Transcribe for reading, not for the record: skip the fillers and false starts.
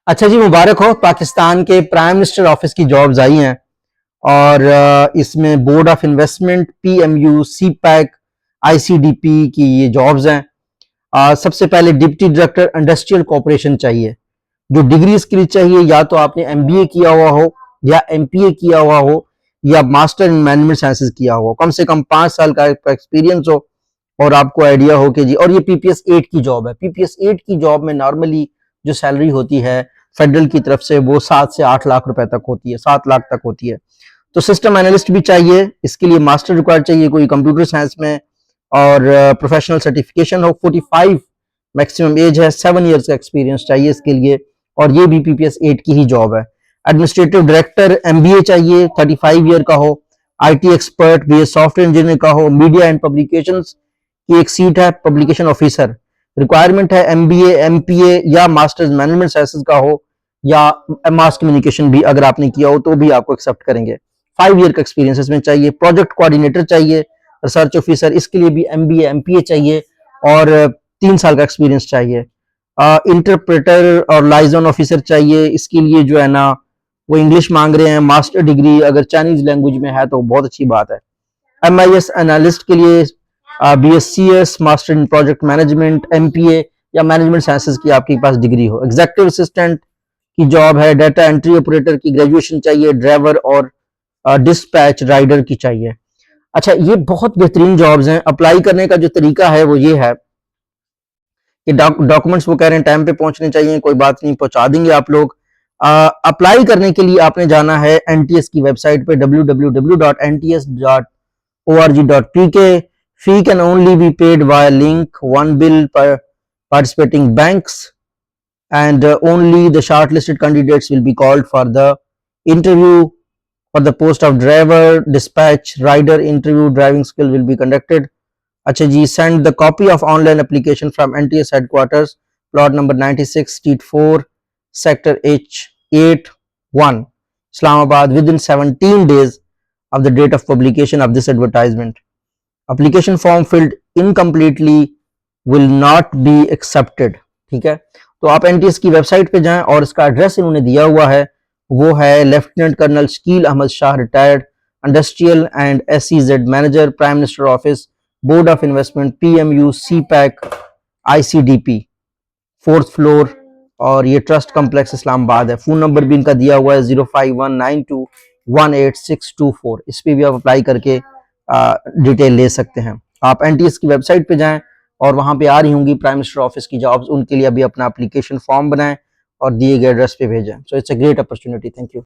अच्छा जी, मुबारक हो। पाकिस्तान के प्राइम मिनिस्टर ऑफिस की जॉब्स आई हैं और इसमें board of investment, PMU, CPEC, ICDP की ये जॉब्स हैं। सबसे पहले डिप्टी डायरेक्टर इंडस्ट्रियल कॉर्पोरेशन चाहिए। जो डिग्री इसके लिए चाहिए, या तो आपने एमबीए किया हुआ हो, या एमपीए किया हुआ हो, या मास्टर इन मैनेजमेंट साइंसेज किया हुआ हो। कम से कम 5 साल का एक्सपीरियंस हो और आपको आइडिया हो कि जी, और ये पीपीएस 8 की जॉब है। पीपीएस 8 की जॉब में नॉर्मली जो सैलरी होती है फेडरल की तरफ से वो 7 से 8 लाख रुपए तक होती है, 7 लाख तक होती है। तो सिस्टम एनालिस्ट भी चाहिए, इसके लिए मास्टर रिक्वायर्ड चाहिए कोई कंप्यूटर साइंस में, और प्रोफेशनल सर्टिफिकेशन हो। 45 मैक्सिमम एज है, 7 ईयर्स का एक्सपीरियंस चाहिए इसके लिए, और ये भी पीपीएस 8 की ही जॉब है। एडमिनिस्ट्रेटिव डायरेक्टर एमबीए चाहिए, 35 ईयर का हो। IT expert BA software engineer का हो। मीडिया एंड पब्लिकेशंस की एक सीट है, पब्लिकेशन ऑफिसर। रिक्वायरमेंट है एमबीए, एमपीए या मास्टर्स मैनेजमेंट साइंसेज का हो, या मास कम्युनिकेशन भी अगर आपने किया हो तो भी आपको एक्सेप्ट करेंगे। 5 ईयर का एक्सपीरियंस इसमें चाहिए। प्रोजेक्ट कोऑर्डिनेटर चाहिए, रिसर्च ऑफिसर, इसके लिए भी एमबीए, एमपीए चाहिए, और 3 साल का एक्सपीरियंस चाहिए। इंटरप्रेटर और लाइजन ऑफिसर चाहिए, इसके लिए जो है ना वो इंग्लिश मांग रहे हैं। मास्टर डिग्री अगर चाइनीज लैंग्वेज में है तो बहुत अच्छी बात है। एमआईएस एनालिस्ट के लिए BSCS, master in project management, MPA या मैनेजमेंट साइंसेज की आपके पास डिग्री हो। एग्जीक्यूटिव असिस्टेंट की जॉब है। डाटा एंट्री ऑपरेटर की ग्रेजुएशन चाहिए। ड्राइवर और डिस्पैच राइडर की चाहिए। अच्छा, ये बहुत बेहतरीन जॉब्स हैं। अप्लाई करने का जो तरीका है वो ये है कि डॉक्यूमेंट्स वो कह रहे हैं टाइम पे पहुंचने चाहिए, कोई बात नहीं, पहुंचा देंगे आप लोग। अप्लाई करने के लिए आपने जाना है एनटीएस की वेबसाइट पे www.nts.org.pk। Fee can only be paid via link, one bill पर participating banks, and only the shortlisted candidates will be called for the interview. For the post of driver, dispatch rider interview, driving skill will be conducted. अच्छा जी, send the copy of online application from NTS headquarters, plot number 96, street 4, sector H81, Islamabad, within 17 days of the date of publication of this advertisement. Application form filled incompletely will not be accepted। ठीक है, तो आप NTS की website पे जाएं, और इसका address इन्होंने दिया हुआ है, वो है lieutenant colonel Shakeel Ahmed Shah, retired, industrial and SEZ manager, prime minister office, board of investment, PMU, CPEC, ICDP, 4th floor, और ये ट्रस्ट कम्प्लेक्स इस्लामाबाद है। फोन नंबर भी इनका दिया हुआ है 0519218624। इस पर भी आप अप्लाई करके डिटेल ले सकते हैं। आप एनटीएस की वेबसाइट पे जाएं और वहां पे आ रही होंगी प्राइम मिनिस्टर ऑफिस की जॉब्स, उनके लिए अभी अपना एप्लीकेशन फॉर्म बनाएं और दिए गए एड्रेस पे भेजें। So it's a great opportunity. Thank you.